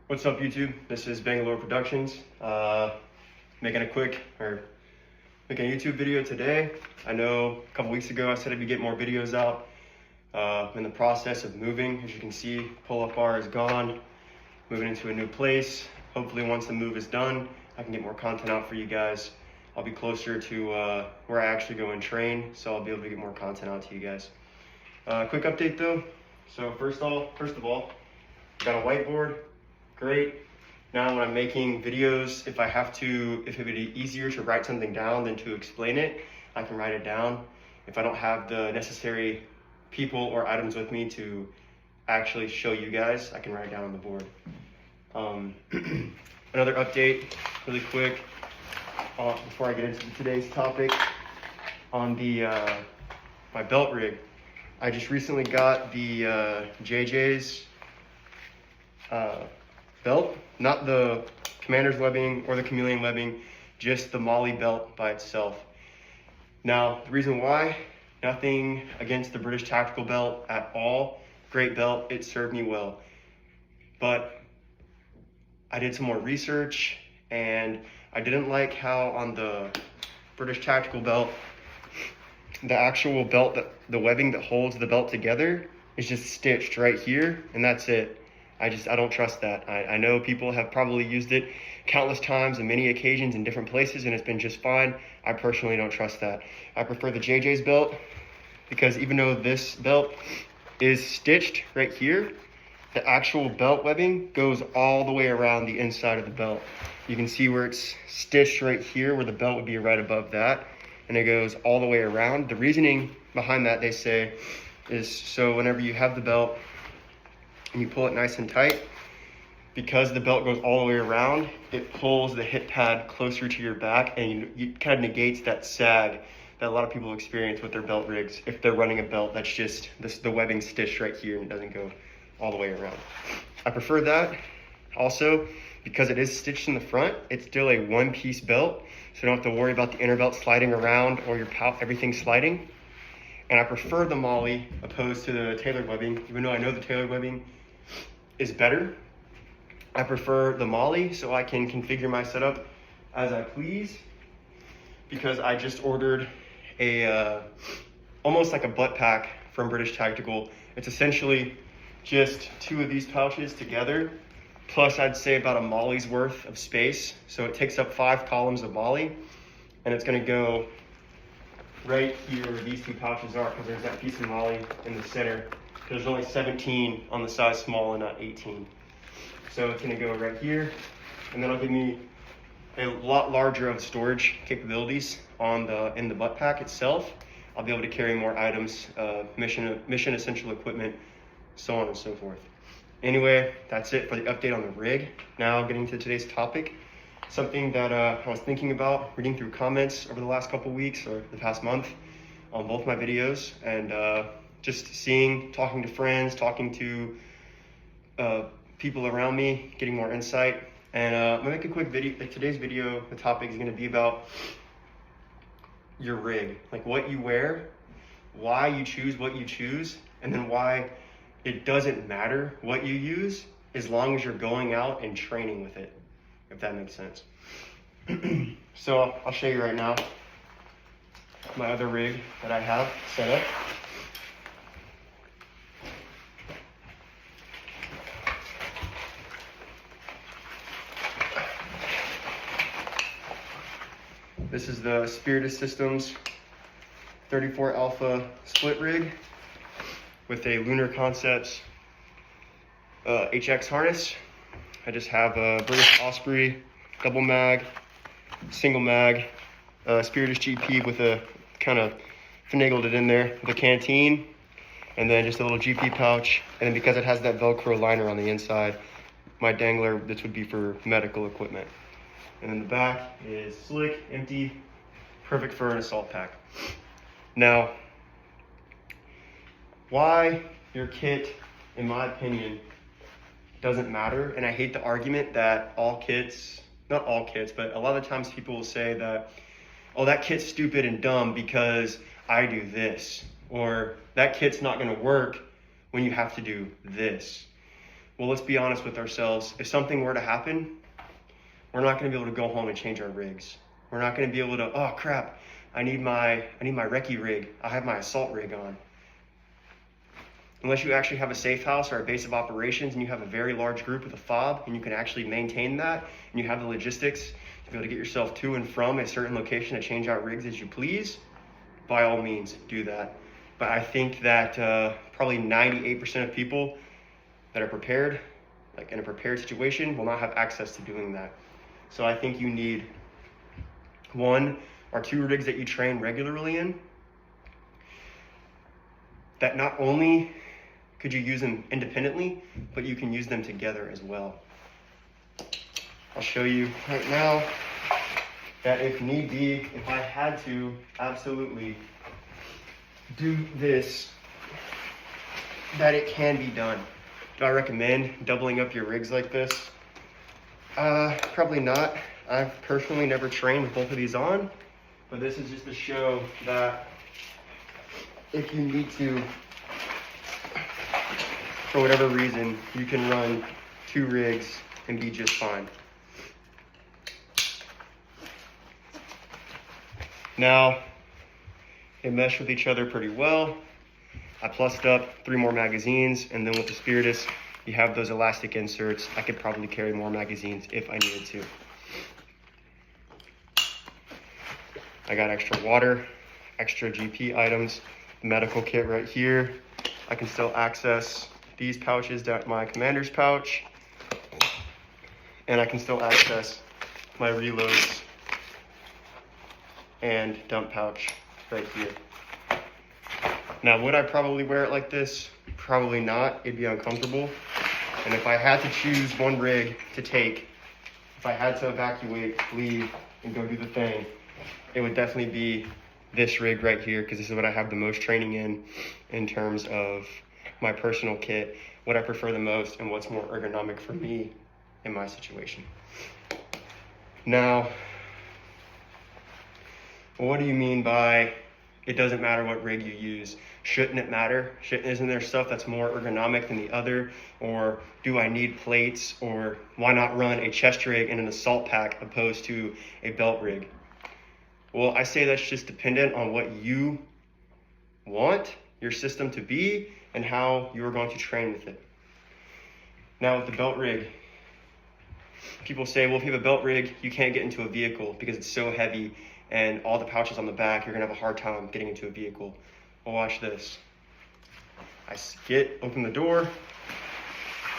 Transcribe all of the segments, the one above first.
What's up, YouTube? This is Bangalore Productions. Making a YouTube video today. I know a couple weeks ago I said I'd be getting more videos out. In the process of moving, as you can see, pull-up bar is gone. Moving into a new place. Hopefully once the move is done, I can get more content out for you guys. I'll be closer to where I actually go and train, so I'll be able to get more content out to you guys. Quick update though. So first of all, got a whiteboard. Great. Now when I'm making videos, if it would be easier to write something down than to explain it, I can write it down. If I don't have the necessary people or items with me to actually show you guys, I can write it down on the board. Another update, really quick, before I get into today's topic, on the my belt rig. I just recently got the JJ's belt, not the Commander's webbing or the Chameleon webbing, just the Molly belt by itself. Now, the reason why, nothing against the British tactical belt at all. Great belt, it served me well. But I did some more research and I didn't like how on the British tactical belt, the actual belt, the webbing that holds the belt together is just stitched right here, and that's it. I don't trust that. I know people have probably used it countless times and many occasions in different places and it's been just fine. I personally don't trust that. I prefer the JJ's belt because even though this belt is stitched right here, the actual belt webbing goes all the way around the inside of the belt. You can see where it's stitched right here, where the belt would be right above that, and it goes all the way around. The reasoning behind that, they say, is so whenever you have the belt and you pull it nice and tight, because the belt goes all the way around, it pulls the hip pad closer to your back and it kind of negates that sag that a lot of people experience with their belt rigs if they're running a belt that's just the webbing stitched right here and it doesn't go all the way around. I prefer that. Also, because it is stitched in the front, it's still a one-piece belt, so you don't have to worry about the inner belt sliding around or everything sliding. And I prefer the Molly opposed to the tailored webbing, even though I know the tailored webbing is better. I prefer the Molly so I can configure my setup as I please, because I just ordered a almost like a butt pack from British Tactical. It's essentially just two of these pouches together, plus I'd say about a Molly's worth of space. So it takes up 5 columns of Molly, and it's gonna go right here where these two pouches are, because there's that piece of Molly in the center. There's only 17 on the size small and not 18. So it's gonna go right here, and that'll give me a lot larger of storage capabilities in the butt pack itself. I'll be able to carry more items, mission essential equipment, so on and so forth. Anyway, that's it for the update on the rig. Now getting to today's topic, something that I was thinking about, reading through comments over the last couple weeks or the past month on both my videos, and just talking to friends, talking to people around me, getting more insight. And I'm gonna make a quick video. Like today's video, the topic is gonna be about your rig, like what you wear, why you choose what you choose, and then why it doesn't matter what you use as long as you're going out and training with it, if that makes sense. So I'll show you right now my other rig that I have set up. This is the Spirit Systems 34 Alpha split rig with a Lunar Concepts HX harness. I just have a British Osprey double mag, single mag, Spiritus GP with a kind of finagled it in there with a canteen, and then just a little GP pouch. And then because it has that Velcro liner on the inside, my dangler, this would be for medical equipment. And then the back is slick, empty, perfect for an assault pack. Now, why your kit, in my opinion, doesn't matter, and I hate the argument that all kits, not all kits, but a lot of times people will say that, oh, that kit's stupid and dumb because I do this, or that kit's not gonna work when you have to do this. Well, let's be honest with ourselves. If something were to happen, we're not going to be able to go home and change our rigs. We're not going to be able to, oh crap, I need my recce rig. I have my assault rig on. Unless you actually have a safe house or a base of operations and you have a very large group with a fob and you can actually maintain that and you have the logistics to be able to get yourself to and from a certain location to change out rigs as you please, by all means do that. But I think that probably 98% of people that are prepared, like in a prepared situation, will not have access to doing that. So I think you need 1 or 2 rigs that you train regularly in, that not only could you use them independently, but you can use them together as well. I'll show you right now that if need be, if I had to absolutely do this, that it can be done. Do I recommend doubling up your rigs like this? Probably not. I've personally never trained with both of these on, but this is just to show that if you need to, for whatever reason, you can run 2 rigs and be just fine. Now, they mesh with each other pretty well. I plussed up 3 more magazines, and then with the Spiritus, you have those elastic inserts. I could probably carry more magazines if I needed to. I got extra water, extra GP items, the medical kit right here. I can still access these pouches down my commander's pouch, and I can still access my reloads and dump pouch right here. Now, would I probably wear it like this? Probably not. It'd be uncomfortable. And if I had to choose one rig to take, if I had to evacuate, leave, and go do the thing, it would definitely be this rig right here, because this is what I have the most training in terms of my personal kit, what I prefer the most, and what's more ergonomic for me in my situation. Now, what do you mean by it doesn't matter what rig you use? Shouldn't it matter? Isn't there stuff that's more ergonomic than the other? Or do I need plates? Or why not run a chest rig and an assault pack opposed to a belt rig? Well, I say that's just dependent on what you want your system to be and how you're going to train with it. Now with the belt rig, people say, well, if you have a belt rig, you can't get into a vehicle because it's so heavy and all the pouches on the back, you're gonna have a hard time getting into a vehicle. Well, watch this. I open the door,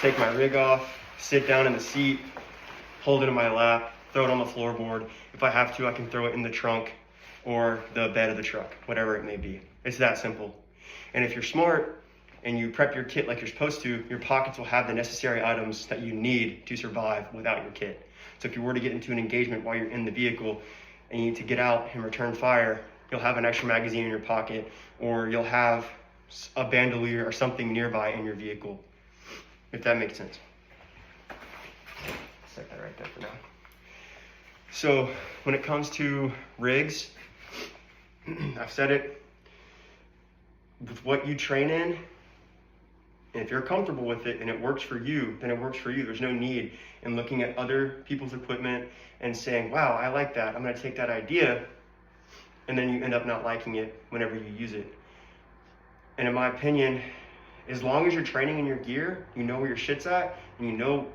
take my rig off, sit down in the seat, hold it in my lap, throw it on the floorboard. If I have to, I can throw it in the trunk or the bed of the truck, whatever it may be. It's that simple. And if you're smart and you prep your kit like you're supposed to, your pockets will have the necessary items that you need to survive without your kit. So if you were to get into an engagement while you're in the vehicle and you need to get out and return fire, you'll have an extra magazine in your pocket, or you'll have a bandolier or something nearby in your vehicle, if that makes sense. Set that right there for now. So when it comes to rigs, I've said it, with what you train in, and if you're comfortable with it and it works for you, then it works for you. There's no need in looking at other people's equipment and saying, wow, I like that, I'm gonna take that idea, and then you end up not liking it whenever you use it. And in my opinion, as long as you're training in your gear, you know where your shit's at, and you know,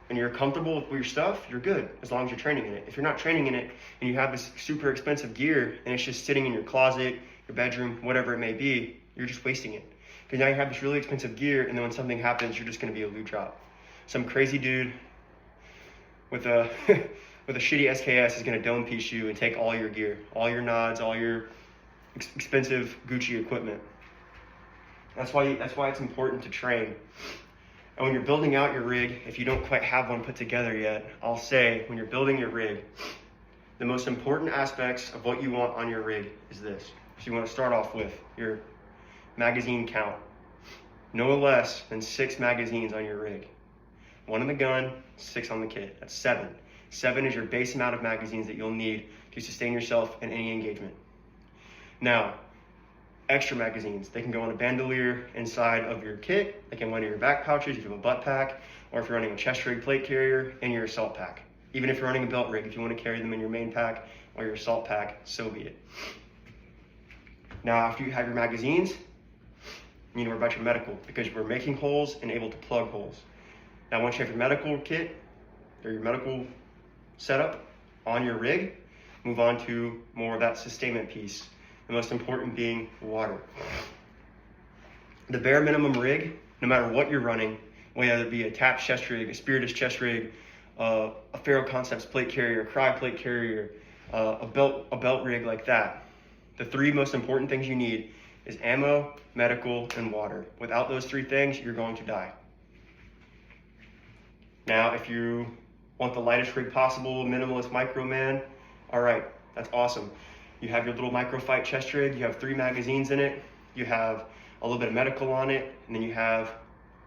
and you're comfortable with your stuff, you're good, as long as you're training in it. If you're not training in it, and you have this super expensive gear, and it's just sitting in your closet, your bedroom, whatever it may be, you're just wasting it. Because now you have this really expensive gear, and then when something happens, you're just gonna be a loot drop. Some crazy dude with a with a shitty SKS is gonna dome piece you and take all your gear, all your nods, all your expensive Gucci equipment. That's why it's important to train. And when you're building out your rig, if you don't quite have one put together yet, I'll say when you're building your rig, the most important aspects of what you want on your rig is this. So you want to start off with your magazine count. No less than 6 magazines on your rig. 1 in the gun, 6 on the kit. That's 7. 7 is your base amount of magazines that you'll need to sustain yourself in any engagement. Now, extra magazines. They can go on a bandolier inside of your kit. They can go into your back pouches if you have a butt pack, or if you're running a chest rig plate carrier in your assault pack. Even if you're running a belt rig, if you want to carry them in your main pack or your assault pack, so be it. Now, after you have your magazines, you need to worry about your medical, because we're making holes and able to plug holes. Now, once you have your medical kit or your medical setup on your rig, move on to more of that sustainment piece. The most important being water. The bare minimum rig, no matter what you're running, whether it be a tap chest rig, a Spiritus chest rig, a Faro Concepts plate carrier, a Cry plate carrier, a belt rig like that, the three most important things you need is ammo, medical, and water. Without those three things, you're going to die. Now, if you want the lightest rig possible, minimalist micro man, all right, that's awesome. You have your little microfight chest rig, you have 3 magazines in it, you have a little bit of medical on it, and then you have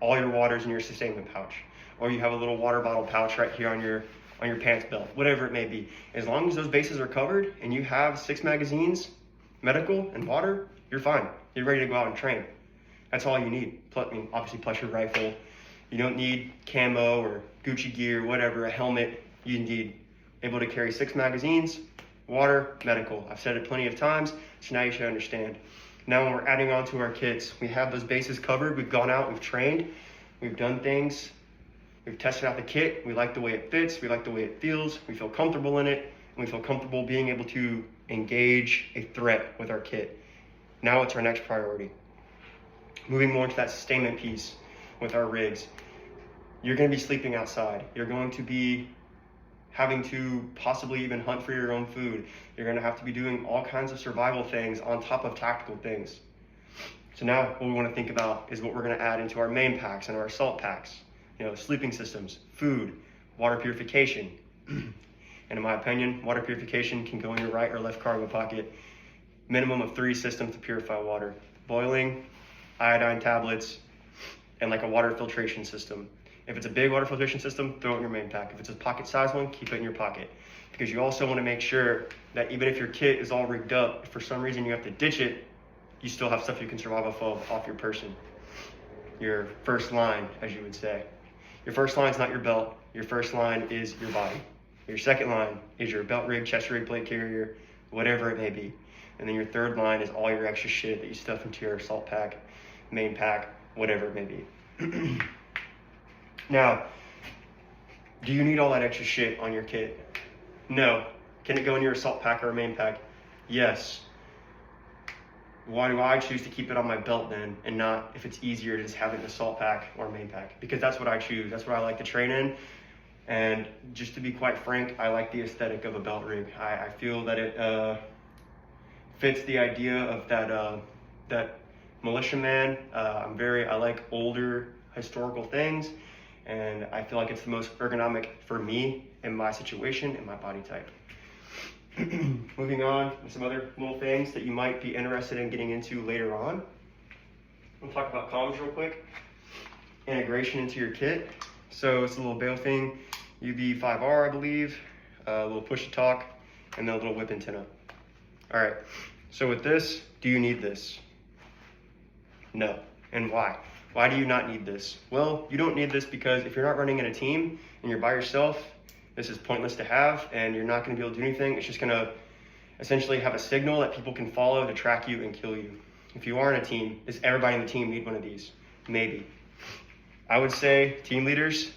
all your waters in your sustainment pouch. Or you have a little water bottle pouch right here on your pants belt, whatever it may be. As long as those bases are covered and you have 6 magazines, medical and water, you're fine. You're ready to go out and train. That's all you need. Obviously plus your rifle. You don't need camo or Gucci gear, whatever, a helmet. You need able to carry 6 magazines, water, medical. I've said it plenty of times, so now you should understand. Now when we're adding on to our kits, we have those bases covered. We've gone out, we've trained, we've done things, we've tested out the kit. We like the way it fits, we like the way it feels, we feel comfortable in it, and we feel comfortable being able to engage a threat with our kit. Now it's our next priority. Moving more into that sustainment piece with our rigs. You're going to be sleeping outside. You're going to be having to possibly even hunt for your own food. You're going to have to be doing all kinds of survival things on top of tactical things. So now what we want to think about is what we're going to add into our main packs and our assault packs. Sleeping systems, food, water purification. And in my opinion, water purification can go in your right or left cargo pocket. Minimum of 3 systems to purify water. Boiling, iodine tablets, and like a water filtration system. If it's a big water filtration system, throw it in your main pack. If it's a pocket-sized one, keep it in your pocket. Because you also want to make sure that even if your kit is all rigged up, if for some reason you have to ditch it, you still have stuff you can survive off your person. Your first line, as you would say. Your first line is not your belt. Your first line is your body. Your second line is your belt rig, chest rig, plate carrier, whatever it may be. And then your third line is all your extra shit that you stuff into your assault pack, main pack, whatever it may be. Now, do you need all that extra shit on your kit? No. Can it go in your assault pack or a main pack? Yes. Why do I choose to keep it on my belt then, and not if it's easier to just have it in an assault pack or a main pack? Because that's what I choose. That's what I like to train in. And just to be quite frank, I like the aesthetic of a belt rig. I feel that it fits the idea of that militiaman. I like older historical things, and I feel like it's the most ergonomic for me in my situation and my body type. Moving on to some other little things that you might be interested in getting into later on. We'll talk about comms real quick. Integration into your kit. So it's a little bail thing, UV5R I believe, a little push to talk, and then a little whip antenna. All right, so with this, do you need this? No. And why? Why do you not need this? Well, you don't need this because if you're not running in a team and you're by yourself, this is pointless to have, and you're not going to be able to do anything. It's just going to essentially have a signal that people can follow to track you and kill you. If you are in a team, does everybody in the team need one of these? Maybe. I would say team leaders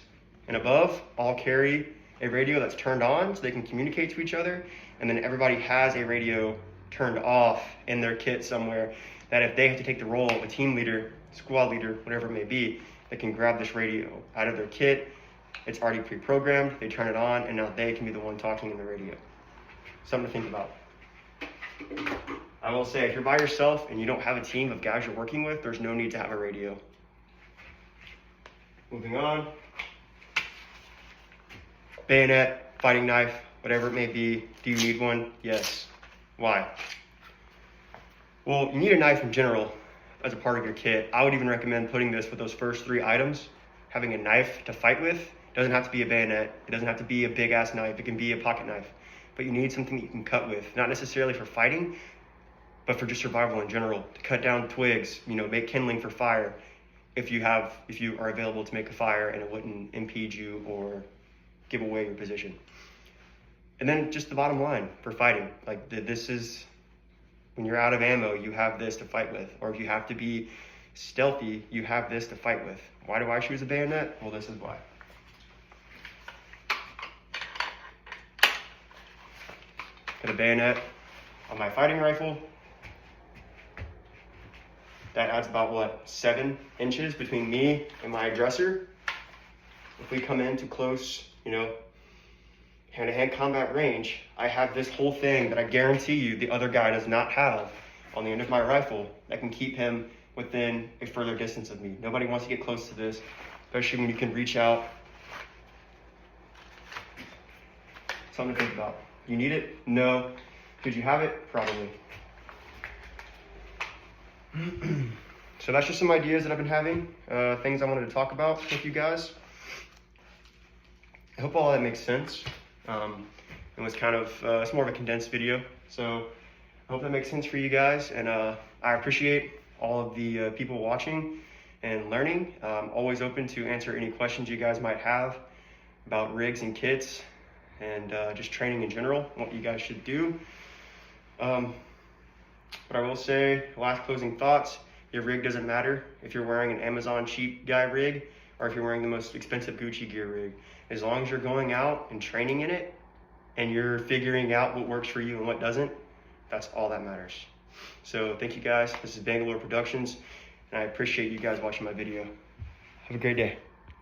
and above all carry a radio that's turned on so they can communicate to each other, and then everybody has a radio turned off in their kit somewhere that if they have to take the role of a team leader, squad leader, whatever it may be, they can grab this radio out of their kit. It's already pre-programmed, they turn it on, and now they can be the one talking in the radio. Something to think about. I will say, if you're by yourself and you don't have a team of guys you're working with, there's no need to have a radio. Moving on. Bayonet, fighting knife, whatever it may be. Do you need one? Yes. Why? Well, you need a knife in general as a part of your kit. I would even recommend putting this with those first 3 items. Having a knife to fight with. It doesn't have to be a bayonet. It doesn't have to be a big ass knife. It can be a pocket knife. But you need something that you can cut with. Not necessarily for fighting, but for just survival in general, to cut down twigs, make kindling for fire if you are available to make a fire and it wouldn't impede you or give away your position. And then just the bottom line for fighting, like this is, when you're out of ammo, you have this to fight with, or if you have to be stealthy, you have this to fight with. Why do I choose a bayonet? Well, this is why. Got a bayonet on my fighting rifle. That adds about 7 inches between me and my aggressor. If we come into close, hand-to-hand combat range, I have this whole thing that I guarantee you the other guy does not have on the end of my rifle that can keep him within a further distance of me. Nobody wants to get close to this, especially when you can reach out. Something to think about. You need it? No. Could you have it? Probably. So that's just some ideas that I've been having, things I wanted to talk about with you guys. I hope all that makes sense. It was kind of, it's more of a condensed video. So I hope that makes sense for you guys. And I appreciate all of the people watching and learning. I'm always open to answer any questions you guys might have about rigs and kits and just training in general, what you guys should do. But I will say, last closing thoughts, your rig doesn't matter if you're wearing an Amazon cheap guy rig or if you're wearing the most expensive Gucci gear rig. As long as you're going out and training in it and you're figuring out what works for you and what doesn't, that's all that matters. So thank you guys. This is Bangalore Productions, and I appreciate you guys watching my video. Have a great day.